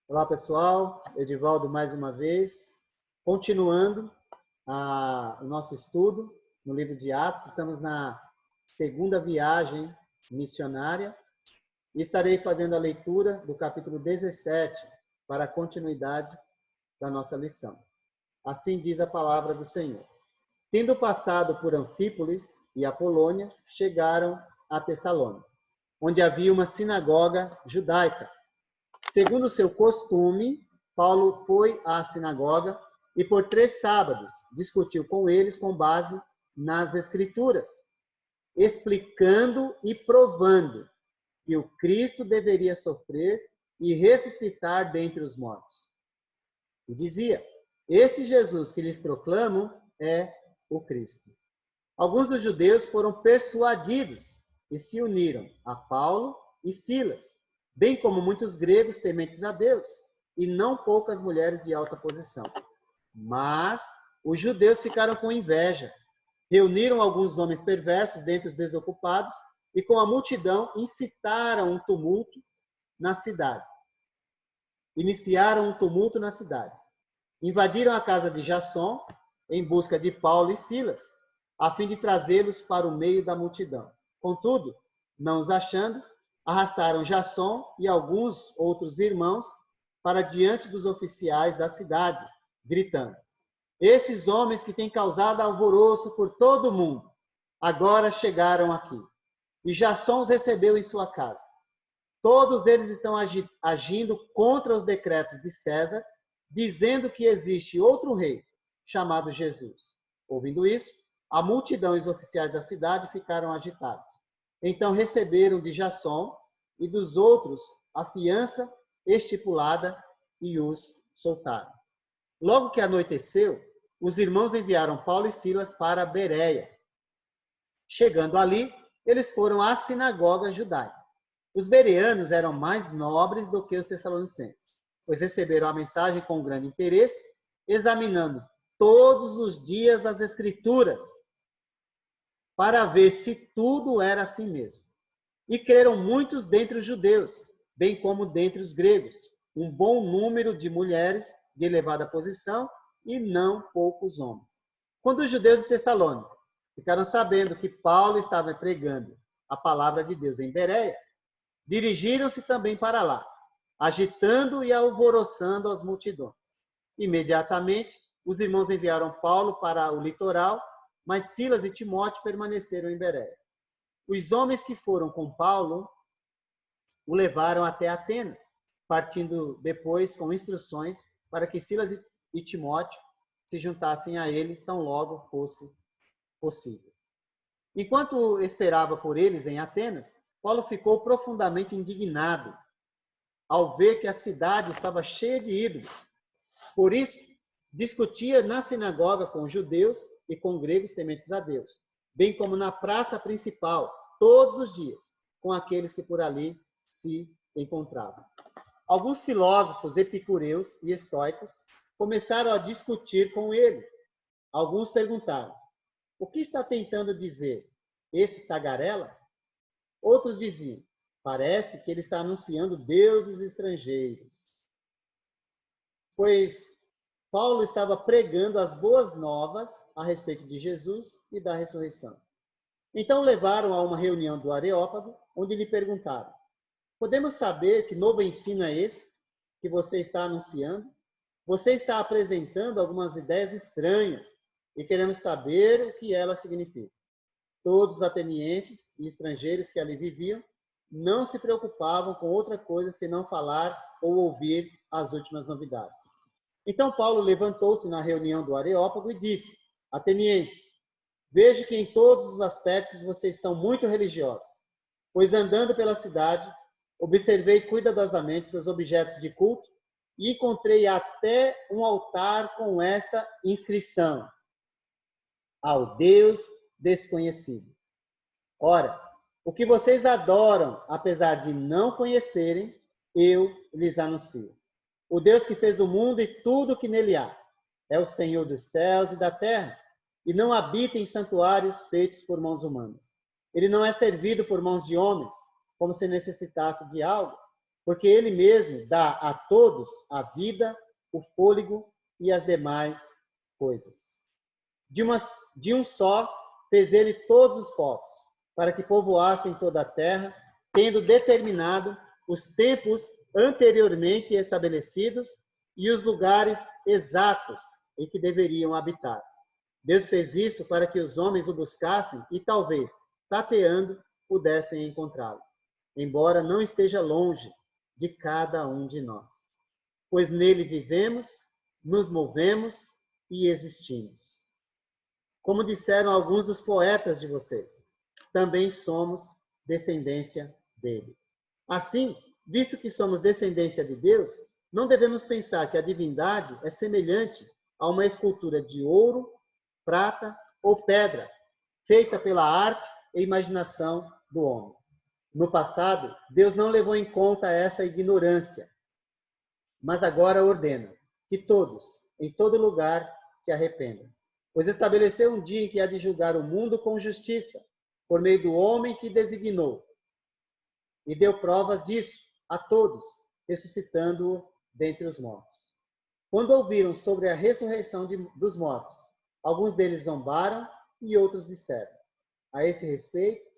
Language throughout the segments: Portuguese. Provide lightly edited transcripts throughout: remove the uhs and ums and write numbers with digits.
Olá, pessoal. Edivaldo mais uma vez. Continuando o nosso estudo no livro de Atos. Estamos na segunda viagem missionária e estarei fazendo a leitura do capítulo 17 para a continuidade da nossa lição. Assim diz a palavra do Senhor. Tendo passado por Anfípolis e Apolônia, chegaram a Tessalônica, onde havia uma sinagoga judaica. Segundo o seu costume, Paulo foi à sinagoga e por 3 sábados discutiu com eles com base nas Escrituras, explicando e provando que o Cristo deveria sofrer e ressuscitar dentre os mortos. E dizia: este Jesus que lhes proclamo é o Cristo. Alguns dos judeus foram persuadidos e se uniram a Paulo e Silas, bem como muitos gregos tementes a Deus, e não poucas mulheres de alta posição. Mas os judeus ficaram com inveja, reuniram alguns homens perversos dentre os desocupados e com a multidão incitaram um tumulto na cidade. Iniciaram um tumulto na cidade. Invadiram a casa de Jasson em busca de Paulo e Silas, a fim de trazê-los para o meio da multidão. Contudo, não os achando, arrastaram Jasson e alguns outros irmãos para diante dos oficiais da cidade, gritando: esses homens que têm causado alvoroço por todo o mundo, agora chegaram aqui. E Jasson os recebeu em sua casa. Todos eles estão agindo contra os decretos de César, dizendo que existe outro rei, chamado Jesus. Ouvindo isso, a multidão e os oficiais da cidade ficaram agitados. Então receberam de Jasson e dos outros a fiança estipulada e os soltaram. Logo que anoiteceu, os irmãos enviaram Paulo e Silas para Bereia. Chegando ali, eles foram à sinagoga judaica. Os bereanos eram mais nobres do que os tessalonicenses, pois receberam a mensagem com grande interesse, examinando todos os dias as Escrituras, para ver se tudo era assim mesmo. E creram muitos dentre os judeus, bem como dentre os gregos, um bom número de mulheres de elevada posição e não poucos homens. Quando os judeus de Tessalônica ficaram sabendo que Paulo estava pregando a palavra de Deus em Bereia, dirigiram-se também para lá, agitando e alvoroçando as multidões. Imediatamente, os irmãos enviaram Paulo para o litoral, mas Silas e Timóteo permaneceram em Bereia. Os homens que foram com Paulo o levaram até Atenas, partindo depois com instruções para que Silas e Timóteo se juntassem a ele tão logo fosse possível. Enquanto esperava por eles em Atenas, Paulo ficou profundamente indignado ao ver que a cidade estava cheia de ídolos. Por isso, discutia na sinagoga com judeus e com gregos tementes a Deus, bem como na praça principal, todos os dias, com aqueles que por ali se encontravam. Alguns filósofos epicureus e estoicos começaram a discutir com ele. Alguns perguntaram: o que está tentando dizer esse tagarela? Outros diziam: parece que ele está anunciando deuses estrangeiros. Pois Paulo estava pregando as boas novas a respeito de Jesus e da ressurreição. Então levaram a uma reunião do Areópago, onde lhe perguntaram: podemos saber que novo ensino é esse que você está anunciando? Você está apresentando algumas ideias estranhas e queremos saber o que elas significam. Todos os atenienses e estrangeiros que ali viviam não se preocupavam com outra coisa senão falar ou ouvir as últimas novidades. Então Paulo levantou-se na reunião do Areópago e disse: atenienses, vejo que em todos os aspectos vocês são muito religiosos, pois andando pela cidade, observei cuidadosamente seus objetos de culto e encontrei até um altar com esta inscrição: ao Deus desconhecido. Ora, o que vocês adoram, apesar de não conhecerem, eu lhes anuncio. O Deus que fez o mundo e tudo o que nele há é o Senhor dos céus e da terra, e não habita em santuários feitos por mãos humanas. Ele não é servido por mãos de homens, como se necessitasse de algo, porque ele mesmo dá a todos a vida, o fôlego e as demais coisas. De um só fez ele todos os povos, para que povoassem toda a terra, tendo determinado os tempos anteriormente estabelecidos e os lugares exatos em que deveriam habitar. Deus fez isso para que os homens o buscassem e talvez, tateando, pudessem encontrá-lo, embora não esteja longe de cada um de nós. Pois nele vivemos, nos movemos e existimos. Como disseram alguns dos poetas de vocês, também somos descendência dele. Assim, visto que somos descendência de Deus, não devemos pensar que a divindade é semelhante a uma escultura de ouro, prata ou pedra, feita pela arte e imaginação do homem. No passado, Deus não levou em conta essa ignorância, mas agora ordena que todos, em todo lugar, se arrependam. Pois estabeleceu um dia em que há de julgar o mundo com justiça, por meio do homem que designou, e deu provas disso a todos, ressuscitando-o dentre os mortos. Quando ouviram sobre a ressurreição dos mortos, alguns deles zombaram e outros disseram: a esse respeito,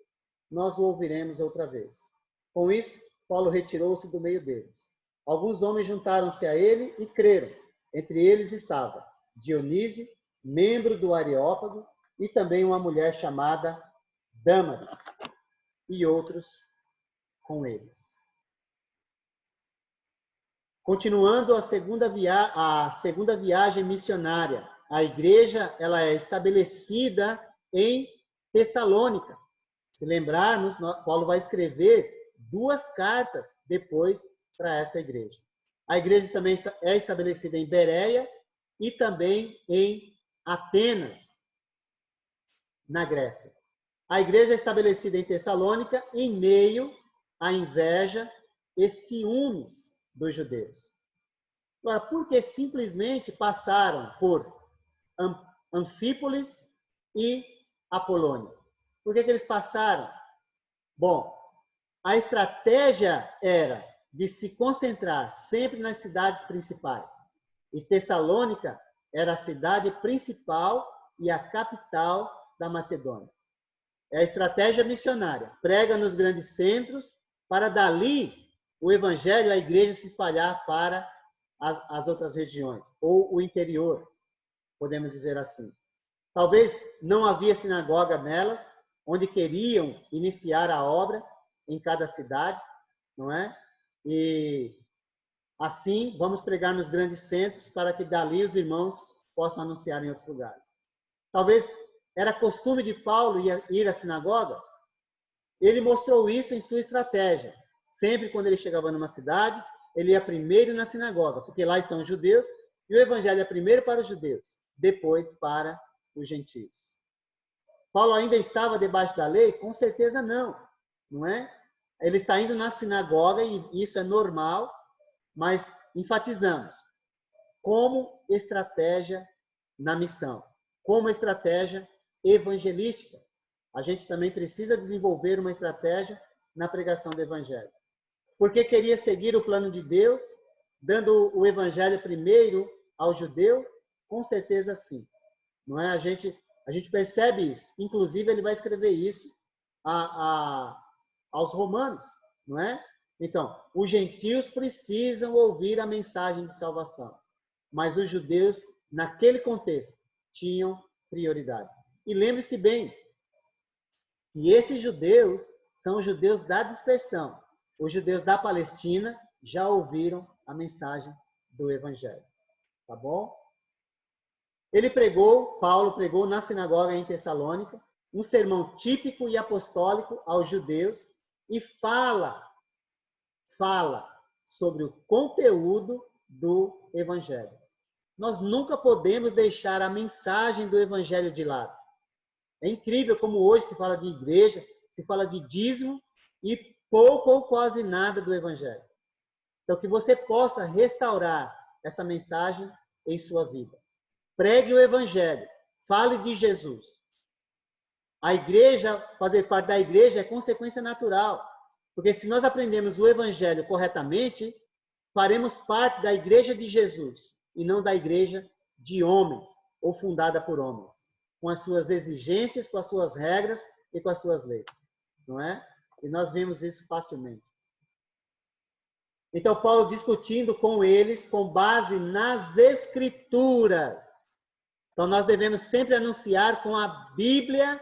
nós o ouviremos outra vez. Com isso, Paulo retirou-se do meio deles. Alguns homens juntaram-se a ele e creram. Entre eles estava Dionísio, membro do Areópago, e também uma mulher chamada Dâmaris, e outros com eles. Continuando a segunda viagem missionária, a igreja ela é estabelecida em Tessalônica. Se lembrarmos, Paulo vai escrever 2 cartas depois para essa igreja. A igreja também é estabelecida em Bereia e também em Atenas, na Grécia. A igreja é estabelecida em Tessalônica em meio à inveja e ciúmes dos judeus. Agora, porque simplesmente passaram por Anfípolis e Apolônia? Por que eles passaram? Bom, a estratégia era de se concentrar sempre nas cidades principais. E Tessalônica era a cidade principal e a capital da Macedônia. É a estratégia missionária. Prega nos grandes centros, para dali o evangelho, a igreja se espalhar para as outras regiões, ou o interior, podemos dizer assim. Talvez não havia sinagoga nelas, onde queriam iniciar a obra em cada cidade, não é? E assim, vamos pregar nos grandes centros para que dali os irmãos possam anunciar em outros lugares. Talvez era costume de Paulo ir à sinagoga. Ele mostrou isso em sua estratégia. Sempre quando ele chegava numa cidade, ele ia primeiro na sinagoga, porque lá estão os judeus, e o evangelho é primeiro para os judeus, depois para os gentios. Paulo ainda estava debaixo da lei? Com certeza não, não é? Ele está indo na sinagoga, e isso é normal, mas enfatizamos, como estratégia na missão, como estratégia evangelística. A gente também precisa desenvolver uma estratégia na pregação do evangelho. Porque queria seguir o plano de Deus, dando o evangelho primeiro ao judeu? Com certeza sim. Não é? A gente percebe isso. Inclusive, ele vai escrever isso aos romanos, não é? Então, os gentios precisam ouvir a mensagem de salvação, mas os judeus, naquele contexto, tinham prioridade. E lembre-se bem que esses judeus são os judeus da dispersão. Os judeus da Palestina já ouviram a mensagem do evangelho. Tá bom? Paulo pregou na sinagoga em Tessalônica, um sermão típico e apostólico aos judeus e fala sobre o conteúdo do evangelho. Nós nunca podemos deixar a mensagem do evangelho de lado. É incrível como hoje se fala de igreja, se fala de dízimo e pouco ou quase nada do evangelho. Então, que você possa restaurar essa mensagem em sua vida. Pregue o evangelho, fale de Jesus. A igreja, fazer parte da igreja é consequência natural. Porque se nós aprendemos o evangelho corretamente, faremos parte da igreja de Jesus e não da igreja de homens ou fundada por homens, com as suas exigências, com as suas regras e com as suas leis, não é? E nós vemos isso facilmente. Então, Paulo discutindo com eles com base nas Escrituras. Então, nós devemos sempre anunciar com a Bíblia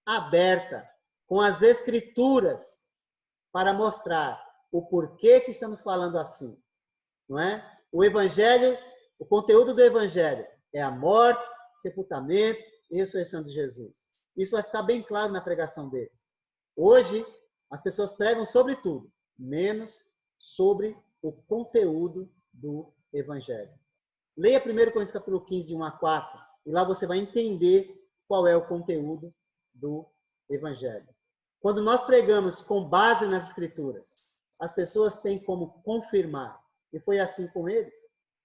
aberta, com as Escrituras, para mostrar o porquê que estamos falando assim, não é? O Evangelho, o conteúdo do Evangelho é a morte, sepultamento e ressurreição de Jesus. Isso vai ficar bem claro na pregação deles. Hoje, as pessoas pregam sobre tudo, menos sobre o conteúdo do Evangelho. Leia 1 Coríntios capítulo 15, de 1 a 4, e lá você vai entender qual é o conteúdo do Evangelho. Quando nós pregamos com base nas Escrituras, as pessoas têm como confirmar, e foi assim com eles.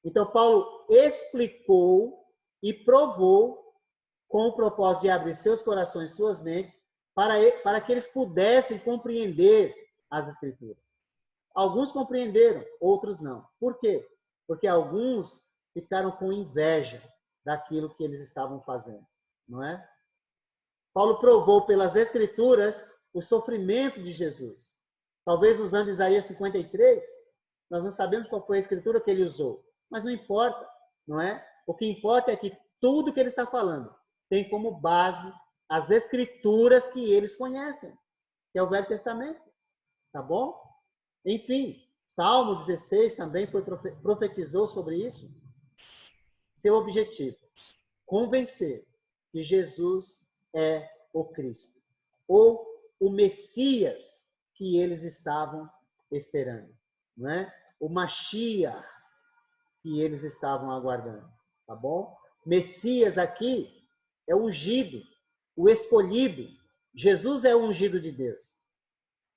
Então, Paulo explicou e provou com o propósito de abrir seus corações, suas mentes, para que eles pudessem compreender as Escrituras. Alguns compreenderam, outros não. Por quê? Porque alguns ficaram com inveja daquilo que eles estavam fazendo, não é? Paulo provou pelas Escrituras o sofrimento de Jesus. Talvez usando Isaías 53, nós não sabemos qual foi a escritura que ele usou, mas não importa, não é? O que importa é que tudo que ele está falando tem como base as Escrituras que eles conhecem, que é o Velho Testamento, tá bom? Enfim, Salmo 16 também profetizou sobre isso. Seu objetivo, convencer que Jesus é o Cristo, ou o Messias que eles estavam esperando, não é? O Mashiach que eles estavam aguardando, tá bom? Messias aqui é o ungido, o escolhido. Jesus é o ungido de Deus.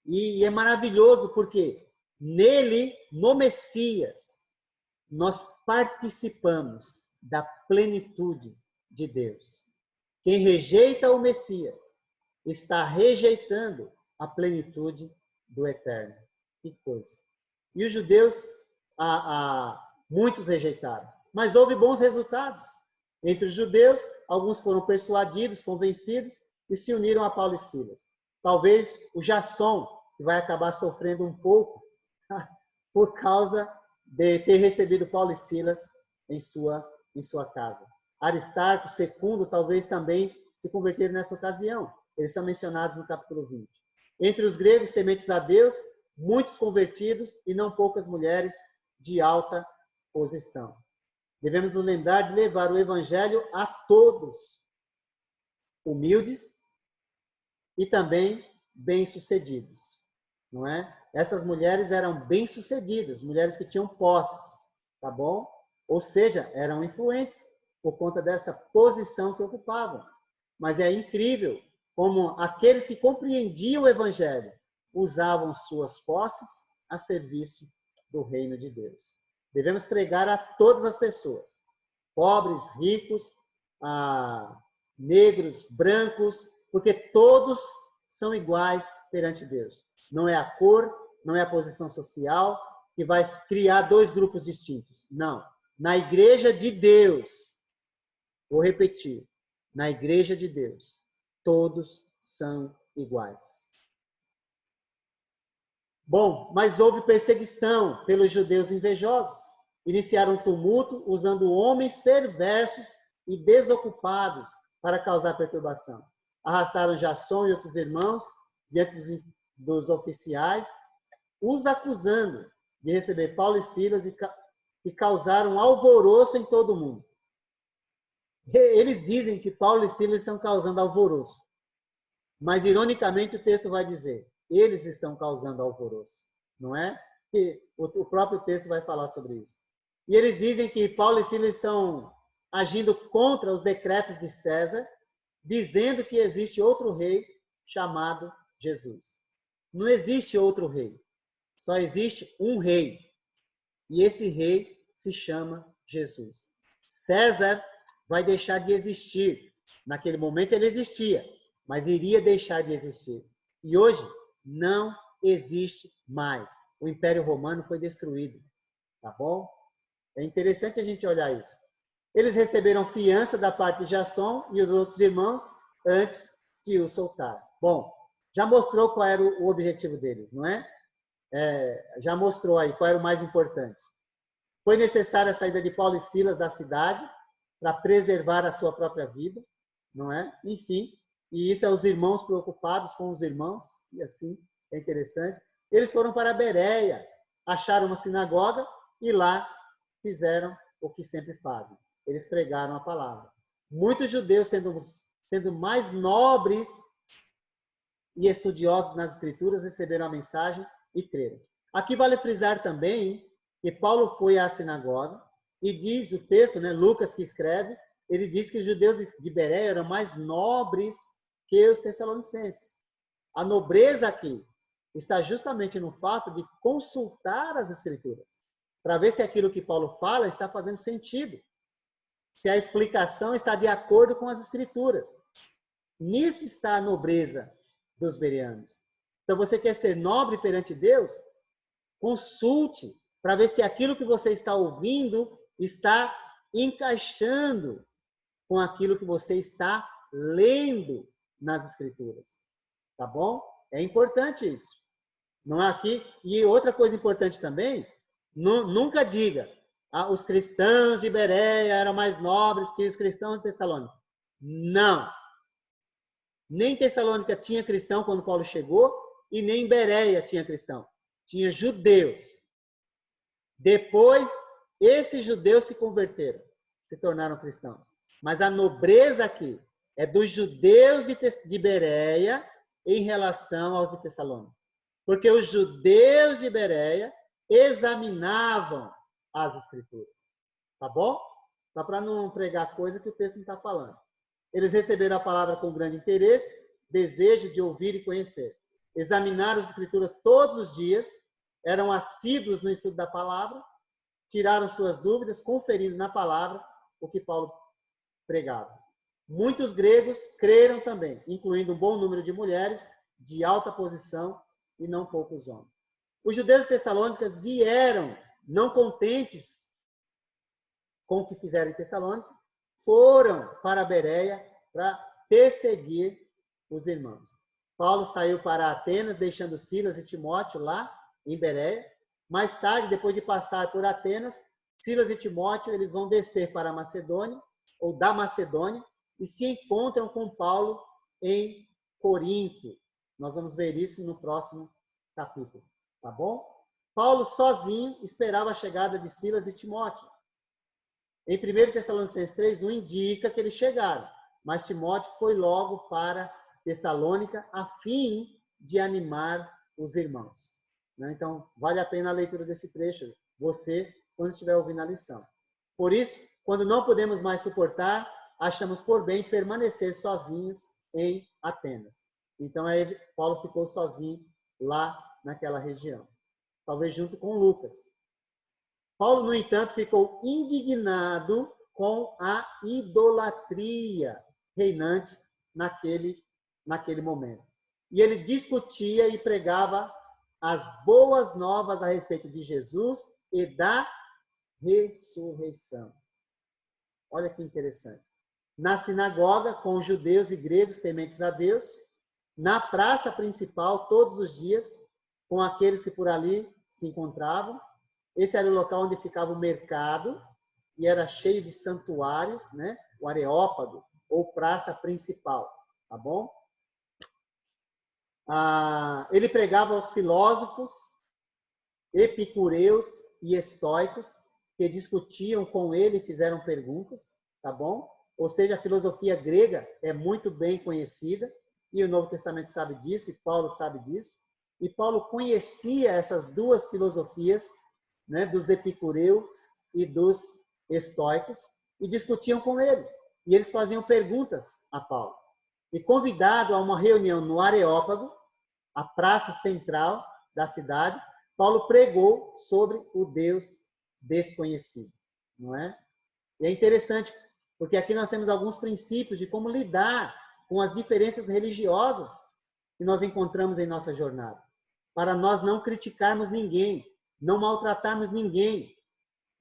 E é maravilhoso porque nele, no Messias, nós participamos da plenitude de Deus. Quem rejeita o Messias está rejeitando a plenitude do Eterno. Que coisa. E os judeus, muitos rejeitaram, mas houve bons resultados. Entre os judeus, alguns foram persuadidos, convencidos e se uniram a Paulo e Silas. Talvez o Jasson, que vai acabar sofrendo um pouco por causa de ter recebido Paulo e Silas em sua casa. Aristarco, Secundo, talvez também se converteram nessa ocasião. Eles são mencionados no capítulo 20. Entre os gregos tementes a Deus, muitos convertidos e não poucas mulheres de alta posição. Devemos nos lembrar de levar o evangelho a todos, humildes e também bem-sucedidos, não é? Essas mulheres eram bem-sucedidas, mulheres que tinham posses, tá bom? Ou seja, eram influentes por conta dessa posição que ocupavam. Mas é incrível como aqueles que compreendiam o evangelho usavam suas posses a serviço do reino de Deus. Devemos pregar a todas as pessoas, pobres, ricos, negros, brancos, porque todos são iguais perante Deus. Não é a cor, não é a posição social que vai criar dois grupos distintos. Não. Na igreja de Deus, vou repetir, na igreja de Deus, todos são iguais. Bom, mas houve perseguição pelos judeus invejosos. Iniciaram um tumulto usando homens perversos e desocupados para causar perturbação. Arrastaram Jasson e outros irmãos diante dos oficiais, os acusando de receber Paulo e Silas e causaram alvoroço em todo o mundo. Eles dizem que Paulo e Silas estão causando alvoroço. Mas, ironicamente, o texto vai dizer, eles estão causando alvoroço, não é? Que o próprio texto vai falar sobre isso. E eles dizem que Paulo e Silas estão agindo contra os decretos de César, dizendo que existe outro rei chamado Jesus. Não existe outro rei. Só existe um rei. E esse rei se chama Jesus. César vai deixar de existir. Naquele momento ele existia, mas iria deixar de existir. E hoje não existe mais. O Império Romano foi destruído, tá bom? É interessante a gente olhar isso. Eles receberam fiança da parte de Jasson e os outros irmãos antes de o soltar. Bom, já mostrou qual era o objetivo deles, não é? Já mostrou aí qual era o mais importante. Foi necessária a saída de Paulo e Silas da cidade para preservar a sua própria vida, não é? Enfim, e isso é os irmãos preocupados com os irmãos, e assim é interessante. Eles foram para Bereia, acharam uma sinagoga e lá fizeram o que sempre fazem. Eles pregaram a palavra. Muitos judeus, sendo mais nobres e estudiosos nas Escrituras, receberam a mensagem e creram. Aqui vale frisar também que Paulo foi à sinagoga e diz o texto, né, Lucas que escreve, ele diz que os judeus de Bereia eram mais nobres que os tessalonicenses. A nobreza aqui está justamente no fato de consultar as Escrituras, para ver se aquilo que Paulo fala está fazendo sentido, se a explicação está de acordo com as Escrituras. Nisso está a nobreza dos bereanos. Então, você quer ser nobre perante Deus? Consulte para ver se aquilo que você está ouvindo está encaixando com aquilo que você está lendo nas Escrituras. Tá bom? É importante isso. Não é aqui? E outra coisa importante também, nunca diga, os cristãos de Bereia eram mais nobres que os cristãos de Tessalônica. Não. Nem Tessalônica tinha cristão quando Paulo chegou, e nem Bereia tinha cristão. Tinha judeus. Depois, esses judeus se converteram, se tornaram cristãos. Mas a nobreza aqui é dos judeus de Bereia em relação aos de Tessalônica. Porque os judeus de Bereia examinavam as Escrituras. Tá bom? Só para não pregar coisa que o texto não está falando. Eles receberam a palavra com grande interesse, desejo de ouvir e conhecer. Examinaram as Escrituras todos os dias, eram assíduos no estudo da palavra, tiraram suas dúvidas, conferindo na palavra o que Paulo pregava. Muitos gregos creram também, incluindo um bom número de mulheres de alta posição e não poucos homens. Os judeus de Tessalônica vieram, não contentes com o que fizeram em Tessalônica, foram para Bereia para perseguir os irmãos. Paulo saiu para Atenas, deixando Silas e Timóteo lá em Bereia. Mais tarde, depois de passar por Atenas, Silas e Timóteo eles vão descer para a Macedônia, ou da Macedônia, e se encontram com Paulo em Corinto. Nós vamos ver isso no próximo capítulo, tá bom? Paulo sozinho esperava a chegada de Silas e Timóteo. Em 1 Tessalonicenses 3:1 indica que eles chegaram, mas Timóteo foi logo para Tessalônica a fim de animar os irmãos. Então, vale a pena a leitura desse trecho, você, quando estiver ouvindo a lição. Por isso, quando não podemos mais suportar, achamos por bem permanecer sozinhos em Atenas. Então, aí Paulo ficou sozinho lá naquela região, talvez junto com Lucas. Paulo, no entanto, ficou indignado com a idolatria reinante naquele momento. E ele discutia e pregava as boas novas a respeito de Jesus e da ressurreição. Olha que interessante. Na sinagoga, com os judeus e gregos tementes a Deus, na praça principal, todos os dias, com aqueles que por ali se encontravam. Esse era o local onde ficava o mercado e era cheio de santuários, né? O Areópago, ou praça principal, tá bom? Ele pregava aos filósofos, epicureus e estoicos, que discutiam com ele e fizeram perguntas, tá bom? Ou seja, a filosofia grega é muito bem conhecida, e o Novo Testamento sabe disso, e Paulo sabe disso. E Paulo conhecia essas duas filosofias, né, dos epicureus e dos estoicos, e discutiam com eles. E eles faziam perguntas a Paulo. E convidado a uma reunião no Areópago, a praça central da cidade, Paulo pregou sobre o Deus desconhecido, não é? E é interessante, porque aqui nós temos alguns princípios de como lidar com as diferenças religiosas que nós encontramos em nossa jornada. para nós não criticarmos ninguém, não maltratarmos ninguém,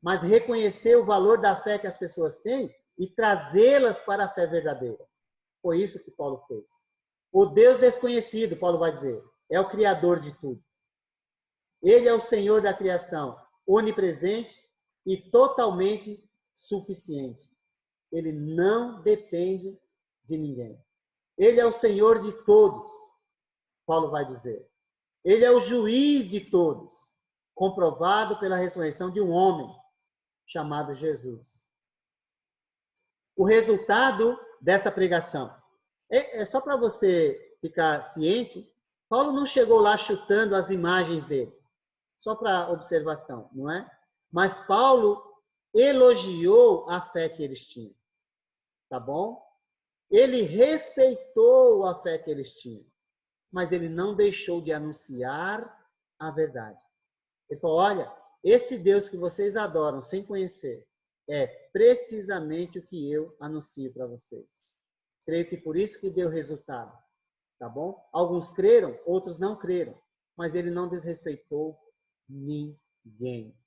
mas reconhecer o valor da fé que as pessoas têm e trazê-las para a fé verdadeira. Foi isso que Paulo fez. O Deus desconhecido, Paulo vai dizer, é o Criador de tudo. Ele é o Senhor da criação, onipresente e totalmente suficiente. Ele não depende de ninguém. Ele é o Senhor de todos, Paulo vai dizer. Ele é o juiz de todos, comprovado pela ressurreição de um homem chamado Jesus. O resultado dessa pregação é só para você ficar ciente, Paulo não chegou lá chutando as imagens dele, só para observação, não é? Mas Paulo elogiou a fé que eles tinham, tá bom? Ele respeitou a fé que eles tinham, mas ele não deixou de anunciar a verdade. Ele falou, olha, esse Deus que vocês adoram sem conhecer é precisamente o que eu anuncio para vocês. Creio que por isso que deu resultado, tá bom? Alguns creram, outros não creram, mas ele não desrespeitou ninguém.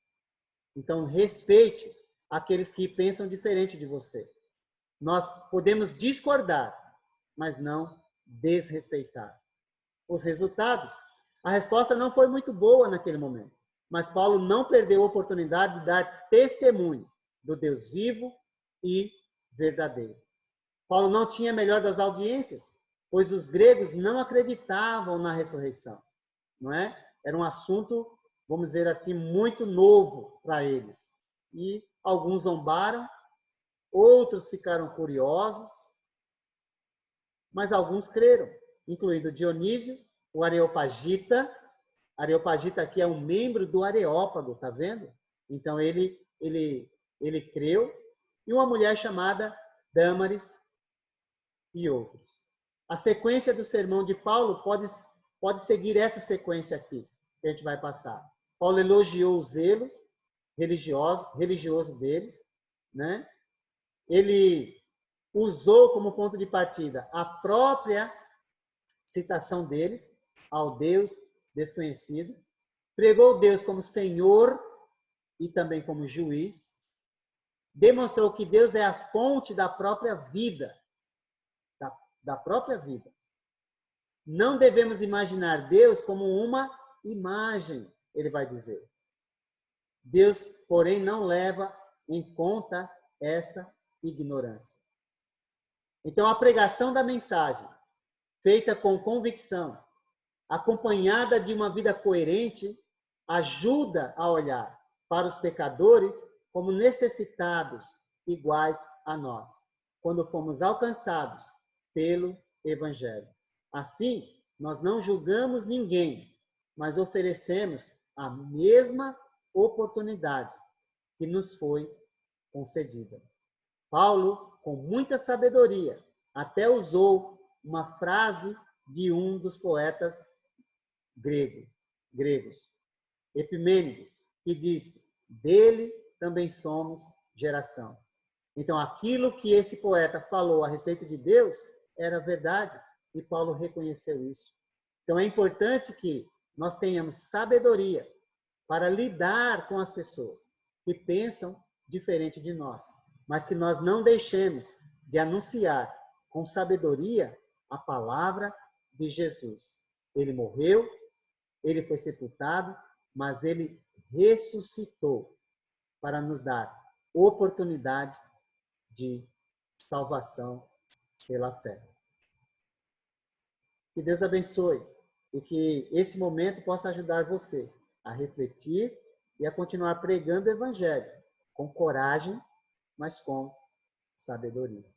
Então, respeite aqueles que pensam diferente de você. Nós podemos discordar, mas não desrespeitar. Os resultados, a resposta não foi muito boa naquele momento, mas Paulo não perdeu a oportunidade de dar testemunho do Deus vivo e verdadeiro. Paulo não tinha a melhor das audiências, pois os gregos não acreditavam na ressurreição, não é? Era um assunto, vamos dizer assim, muito novo para eles. E alguns zombaram, outros ficaram curiosos, mas alguns creram, incluindo Dionísio, o Areopagita. Areopagita aqui é um membro do Areópago, tá vendo? Então ele creu, e uma mulher chamada Dâmaris e outros. A sequência do sermão de Paulo pode seguir essa sequência aqui, que a gente vai passar. Paulo elogiou o zelo religioso deles, né? Ele usou como ponto de partida a própria citação deles ao Deus desconhecido, pregou Deus como Senhor e também como juiz, demonstrou que Deus é a fonte da própria vida, da própria vida. Não devemos imaginar Deus como uma imagem, ele vai dizer. Deus, porém, não leva em conta essa ignorância. Então, a pregação da mensagem, feita com convicção, acompanhada de uma vida coerente, ajuda a olhar para os pecadores como necessitados iguais a nós, quando fomos alcançados pelo Evangelho. Assim, nós não julgamos ninguém, mas oferecemos a mesma oportunidade que nos foi concedida. Paulo, com muita sabedoria, até usou uma frase de um dos poetas gregos, Epimênides, que disse, dele também somos geração. Então, aquilo que esse poeta falou a respeito de Deus era verdade, e Paulo reconheceu isso. Então, é importante que nós tenhamos sabedoria para lidar com as pessoas que pensam diferente de nós, mas que nós não deixemos de anunciar com sabedoria a palavra de Jesus. Ele morreu, ele foi sepultado, mas ele ressuscitou para nos dar oportunidade de salvação pela fé. Que Deus abençoe e que esse momento possa ajudar você a refletir e a continuar pregando o Evangelho com coragem, mas com sabedoria.